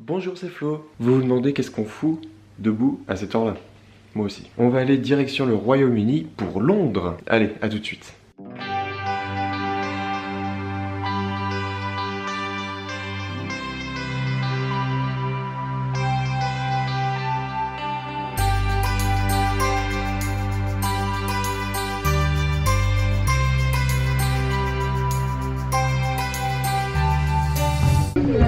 Bonjour, c'est Flo. Vous vous demandez qu'est-ce qu'on fout debout à cette heure-là? Moi aussi. On va aller direction le Royaume-Uni pour Londres. Allez, à tout de suite.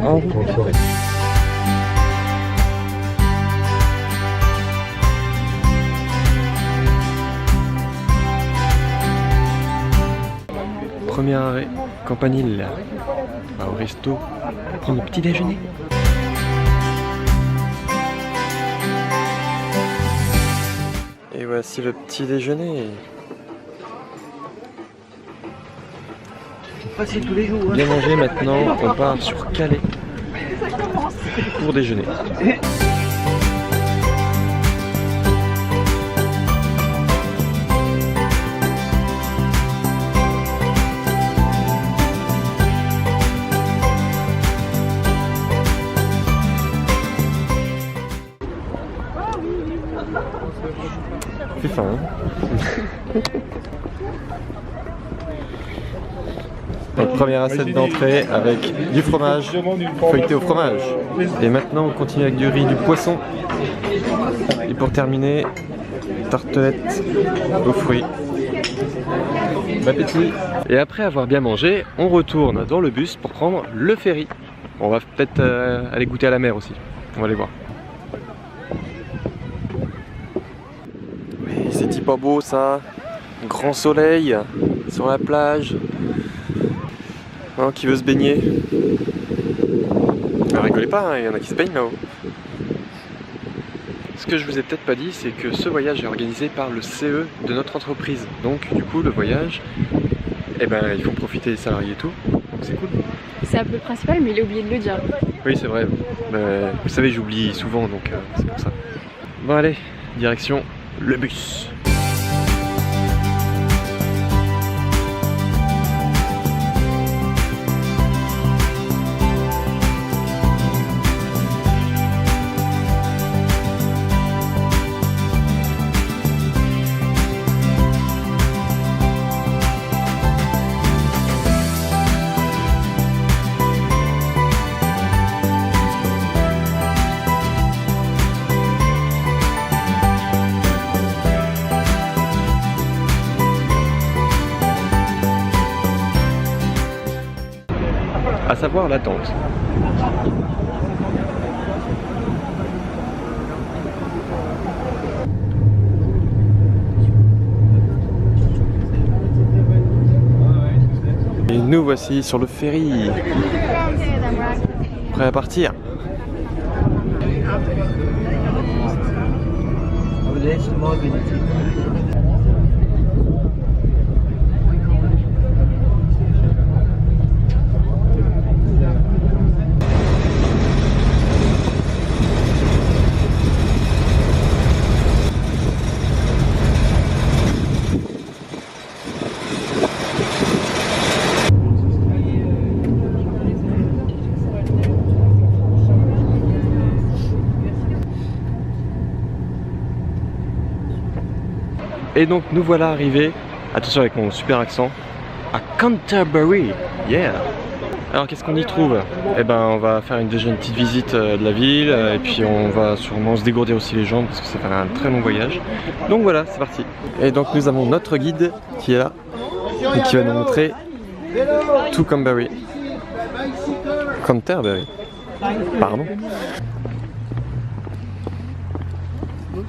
En route. Premier arrêt, Campanile. On va au resto prendre le petit déjeuner. Et voici le petit déjeuner. Tous les jours. Bien manger maintenant, on part sur Calais pour déjeuner. C'est faim, hein? Donc première assiette d'entrée avec du fromage feuilleté au fromage. Et maintenant on continue avec du riz, du poisson. Et pour terminer, tartelette aux fruits. Bon appétit. Et après avoir bien mangé, on retourne dans le bus pour prendre le ferry. On va peut-être aller goûter à la mer aussi. On va aller voir. Oui, c'est pas beau ça. Grand soleil sur la plage. Qui veut se baigner? Ne rigolez pas, hein, il y en a qui se baignent là-haut. Ce que je vous ai peut-être pas dit, c'est que ce voyage est organisé par le CE de notre entreprise. Donc du coup le voyage, eh ben, il faut profiter des salariés et tout, donc c'est cool. C'est un peu le principal, mais il a oublié de le dire. Oui, c'est vrai. Vous savez, j'oublie souvent, donc c'est pour ça. Bon allez, direction le bus. À savoir l'attente. Et nous voici sur le ferry, prêt à partir. Et donc nous voilà arrivés, attention avec mon super accent, à Canterbury, yeah. Alors qu'est-ce qu'on y trouve? Eh ben on va faire déjà une petite visite de la ville, et puis on va sûrement se dégourdir aussi les jambes parce que c'est un très long voyage. Donc voilà, c'est parti. Et donc nous avons notre guide qui est là, et qui va nous montrer tout Canterbury. Canterbury, pardon.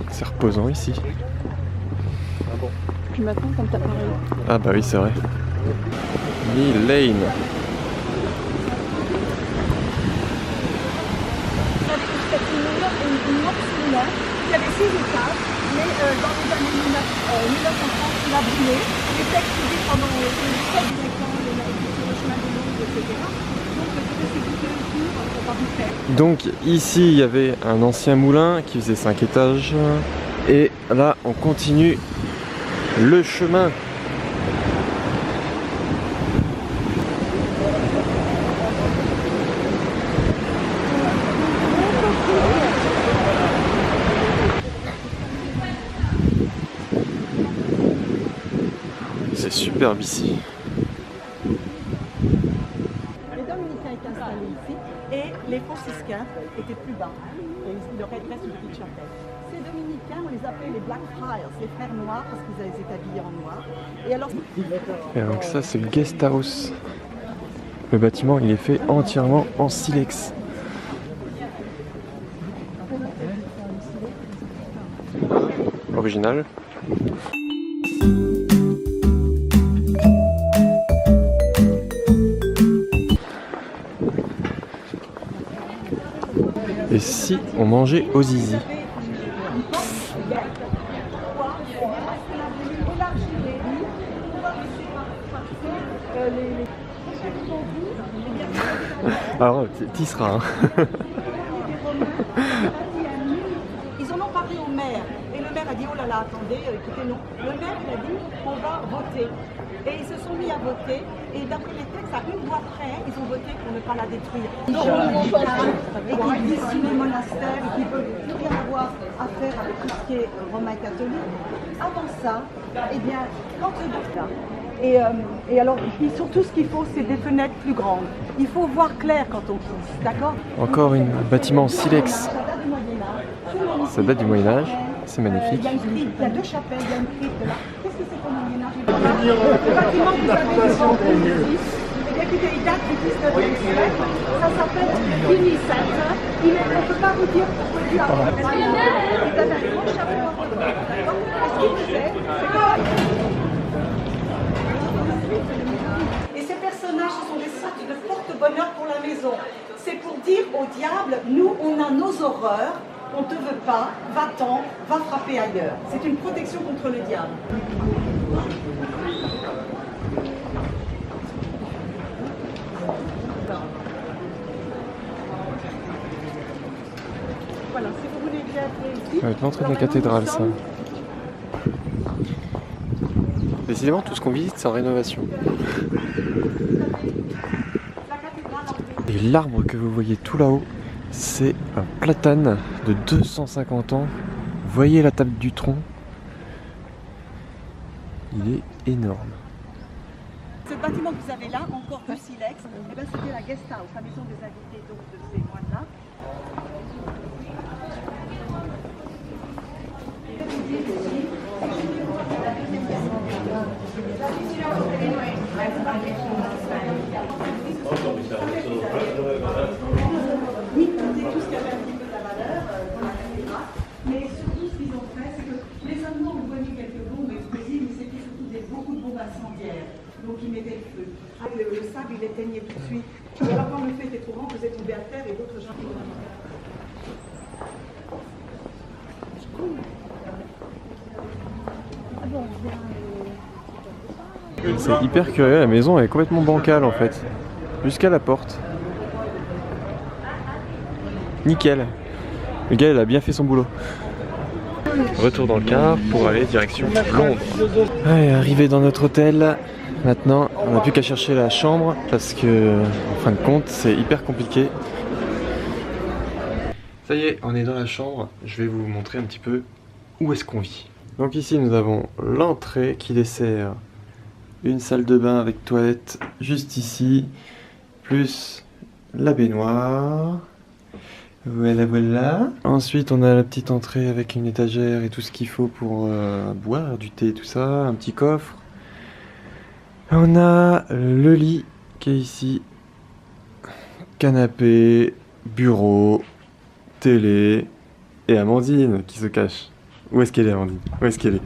C'est reposant ici. Puis maintenant, comme t'as parlé. Ah bah oui, c'est vrai. Mill Lane. Une mort similaire qui avait 6 étages, mais dans les années 1930, il a brûlé. Les textes suivis pendant les 7 directions, le chemin de Londres, etc. Donc ici il y avait un ancien moulin qui faisait 5 étages. Et là on continue le chemin. c'est superbe ici. Les dominicains étaient installés ici et les franciscains étaient plus bas. Et il leur reste une petite chapelle. Ces dominicains, on les appelait les Black Friars, les frères noirs, parce qu'ils étaient habillés en noir. Et alors... Et donc ça c'est le guest house. Le bâtiment il est fait entièrement en silex. Original. Et si on mangeait au zizi? Alors, t'y seras. Hein. Ils en ont parlé au maire. Et le maire a dit, oh là là, attendez, écoutez, non. Le maire, il a dit, on va voter. Et ils se sont mis à voter. Et d'après les textes, à une voix près, ils ont voté pour ne pas la détruire. Et qui disent le monastère et qui ne veulent plus rien avoir à faire avec tout ce qui est romain catholique. Avant ça, eh bien, quand le docteur... Et alors, surtout, ce qu'il faut, c'est des fenêtres plus grandes. Il faut voir clair quand on pousse, d'accord? Encore un bâtiment en silex. Ça date du Moyen-Âge, c'est magnifique. Il y a une crypte, il y a deux chapelles, il y a une crypte là. Qu'est-ce que c'est comme Moyen-Âge? Le bâtiment que vous avez devant vous ici, eh bien, écoutez, il date du 19e siècle. Ça s'appelle Vinicette. On ne peut pas vous dire pourquoi il a il avait un grand chapeau. Qu'est-ce qu'il faisait? Et ces personnages, ce sont des sortes de porte-bonheur pour la maison. C'est pour dire au diable, nous, on a nos horreurs, on ne te veut pas, va-t'en, va frapper ailleurs. C'est une protection contre le diable. Voilà, si vous voulez bien entrer ici. Ça va être l'entrée de la cathédrale, ça. Décidément, tout ce qu'on visite, c'est en rénovation. Et l'arbre que vous voyez tout là-haut, c'est un platane de 250 ans. Vous voyez la table du tronc? Il est énorme. Ce bâtiment que vous avez là, encore du silex, eh ben, c'était la guest house, la maison des invités donc, de ces moines-là. Oui, c'est tout ce qui avait un petit peu de la valeur dans la cathédrale. Mais surtout, ce qu'ils ont fait, c'est que les Allemands ont volé quelques bombes explosives, mais c'était surtout beaucoup de bombes incendiaires. Donc ils mettaient le feu. Le sable, il éteignait tout de suite. Et alors, quand le feu était trop grand, vous êtes tombé à terre et d'autres gens. C'est hyper curieux, la maison elle est complètement bancale en fait. Jusqu'à la porte. Nickel. Le gars il a bien fait son boulot. Retour dans le car pour aller direction Londres. Allez, arrivé dans notre hôtel. Maintenant, on n'a plus qu'à chercher la chambre parce que, en fin de compte, c'est hyper compliqué. Ça y est, on est dans la chambre. Je vais vous montrer un petit peu où est-ce qu'on vit. Donc ici, nous avons l'entrée qui dessert une salle de bain avec toilette juste ici, plus la baignoire. Voilà, voilà. Ensuite, on a la petite entrée avec une étagère et tout ce qu'il faut pour boire, du thé, tout ça, un petit coffre. On a le lit qui est ici, canapé, bureau, télé et Amandine qui se cache. Où est-ce qu'elle est, Amandine? Où est-ce qu'elle est?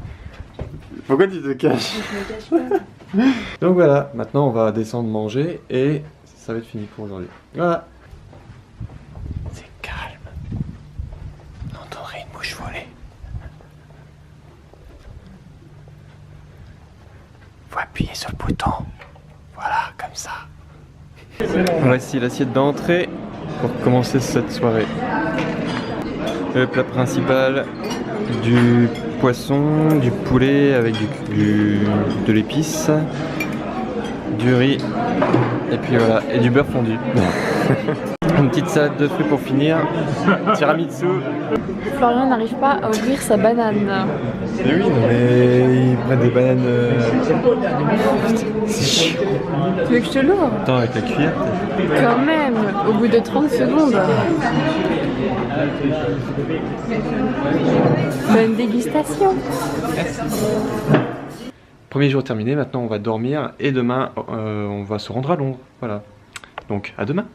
Pourquoi tu te caches? Je me cache pas. Donc voilà, maintenant on va descendre manger et ça va être fini pour aujourd'hui. Voilà. C'est calme. On entendrait une mouche voler. Faut appuyer sur le bouton. Voilà, comme ça. Voici l'assiette d'entrée pour commencer cette soirée. Le plat principal, du poisson, du poulet avec de l'épice, du riz, et puis voilà, et du beurre fondu. Une petite salade de fruits pour finir. Tiramisu. Florian n'arrive pas à ouvrir sa banane. Mais oui, non, mais ils prennent des bananes. C'est chiant. Tu veux que je te l'ouvre? Attends, avec la cuillère. Quand même, au bout de 30 secondes. Bonne dégustation. Premier jour terminé, maintenant on va dormir et demain on va se rendre à Londres. Voilà. Donc à demain.